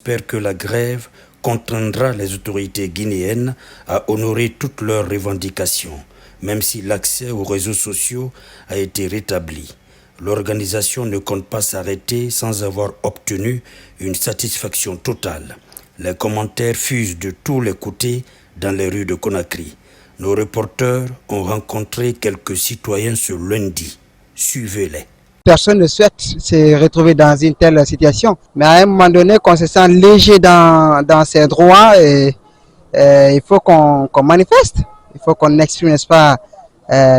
J'espère que la grève contraindra les autorités guinéennes à honorer toutes leurs revendications, même si l'accès aux réseaux sociaux a été rétabli. L'organisation ne compte pas s'arrêter sans avoir obtenu une satisfaction totale. Les commentaires fusent de tous les côtés dans les rues de Conakry. Nos reporters ont rencontré quelques citoyens ce lundi. Suivez-les. Personne ne souhaite se retrouver dans une telle situation. Mais à un moment donné, qu'on se sent léger dans ses droits, il faut qu'on manifeste. Il faut qu'on exprime, n'est-ce pas,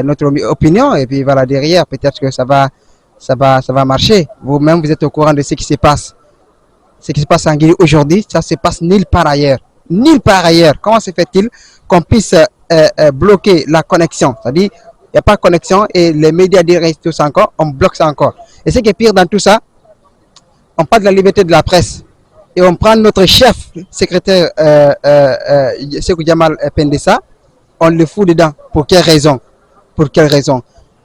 notre opinion. Et puis voilà, derrière, peut-être que ça va marcher. Vous-même, vous êtes au courant de ce qui se passe. Ce qui se passe en Guinée aujourd'hui, ça se passe nulle part ailleurs. Nulle part ailleurs. Comment se fait-il qu'on puisse bloquer la connexion? C'est-à-dire, il n'y a pas de connexion et les médias directs tout ça encore, on bloque ça encore. Et ce qui est pire dans tout ça, on parle de la liberté de la presse. Et on prend notre chef, secrétaire Sekou Jamal Pendessa, on le fout dedans. Pour quelle raison? Pour quelle raison?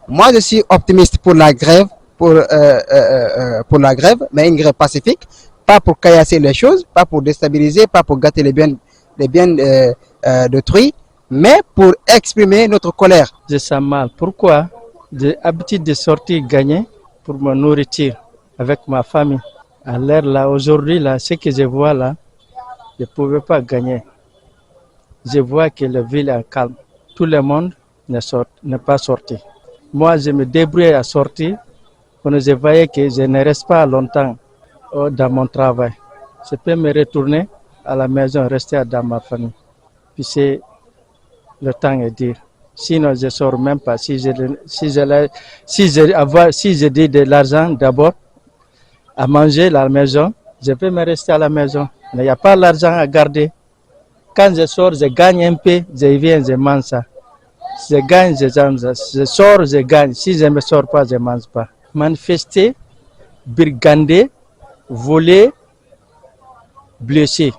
Moi, je suis optimiste pour la grève, pour la grève, mais une grève pacifique, pas pour caillasser les choses, pas pour déstabiliser, pas pour gâter les biens d'autrui, mais pour exprimer notre colère. Je sens mal. Pourquoi? J'ai l'habitude de sortir gagner pour me nourrir avec ma famille. À l'heure là, aujourd'hui, là, ce que je vois là, je ne pouvais pas gagner. Je vois que la ville est calme. Tout le monde n'est pas sorti. Moi, je me débrouille à sortir. Quand je voyais que je ne reste pas longtemps dans mon travail. Je peux me retourner à la maison, rester dans ma famille. Puis c'est le temps est dur. Sinon, je ne sors même pas. Si je dis de l'argent d'abord à manger à la maison, je peux me rester à la maison. Mais il n'y a pas l'argent à garder. Quand je sors, je gagne un peu, je viens, je mange ça. Je gagne, je mange ça. Je sors, je gagne. Si je ne me sors pas, je ne mange pas. Manifester, brigander, voler, blesser,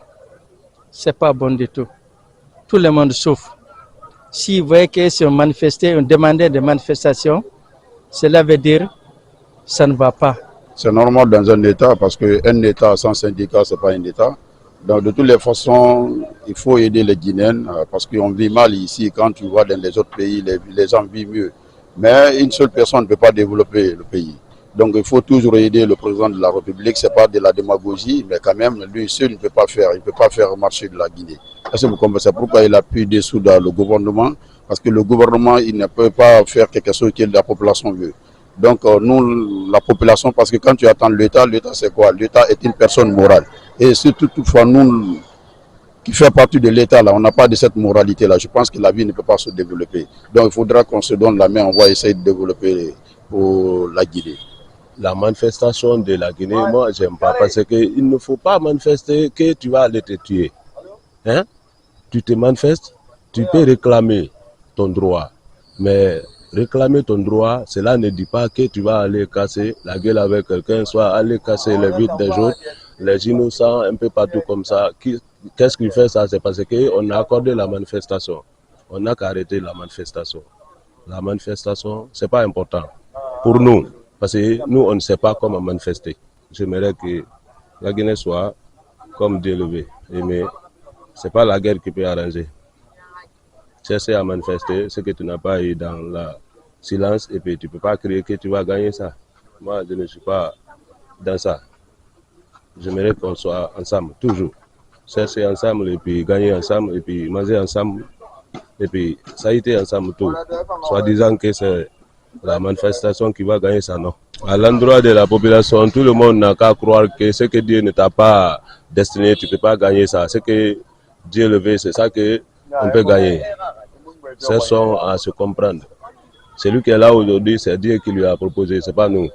ce n'est pas bon du tout. Tout le monde souffre. Si vous voyez que si on manifestait, on demandait des manifestations, cela veut dire que ça ne va pas. C'est normal dans un État parce qu'un État sans syndicat, ce n'est pas un État. Donc de toutes les façons, il faut aider les Guinéens parce qu'on vit mal ici. Quand tu vois dans les autres pays, les gens vivent mieux. Mais une seule personne ne peut pas développer le pays. Donc il faut toujours aider le président de la République. Ce n'est pas de la démagogie, mais quand même, lui seul ne peut pas faire. Il ne peut pas faire marcher de la Guinée. C'est pourquoi il a pu dissoudre le gouvernement. Parce que le gouvernement, il ne peut pas faire quelque chose que la population veut. Donc nous, la population, parce que quand tu attends l'État, l'État c'est quoi? L'État est une personne morale. Et si toutefois nous, qui fait partie de l'État, là, on n'a pas de cette moralité-là, je pense que la vie ne peut pas se développer. Donc il faudra qu'on se donne la main, on va essayer de développer pour la Guinée. La manifestation de la Guinée, moi j'aime pas parce qu'il ne faut pas manifester que tu vas aller te tuer. Hein? Tu te manifestes, tu peux réclamer ton droit, mais réclamer ton droit, cela ne dit pas que tu vas aller casser la gueule avec quelqu'un, soit aller casser les vitres des autres, les innocents, un peu partout comme ça. Qu'est-ce qui fait ça? C'est parce qu'on a accordé la manifestation. On n'a qu'à arrêter la manifestation. La manifestation, ce n'est pas important pour nous, parce que nous, on ne sait pas comment manifester. J'aimerais que la Guinée soit comme Dieu le veut, mais ce n'est pas la guerre qui peut arranger. Chercher à manifester ce que tu n'as pas eu dans le silence et puis tu ne peux pas crier que tu vas gagner ça. Moi, je ne suis pas dans ça. J'aimerais qu'on soit ensemble, toujours. Chercher ensemble et puis gagner ensemble et puis manger ensemble et puis ça a été ensemble tout. Soit disant que c'est la manifestation qui va gagner ça, non. À l'endroit de la population, tout le monde n'a qu'à croire que ce que Dieu ne t'a pas destiné, tu ne peux pas gagner ça. Ce que Dieu le veut, c'est ça qu'on peut gagner. Cherchons à se comprendre. Celui qui est là aujourd'hui, c'est Dieu qui lui a proposé, ce n'est pas nous.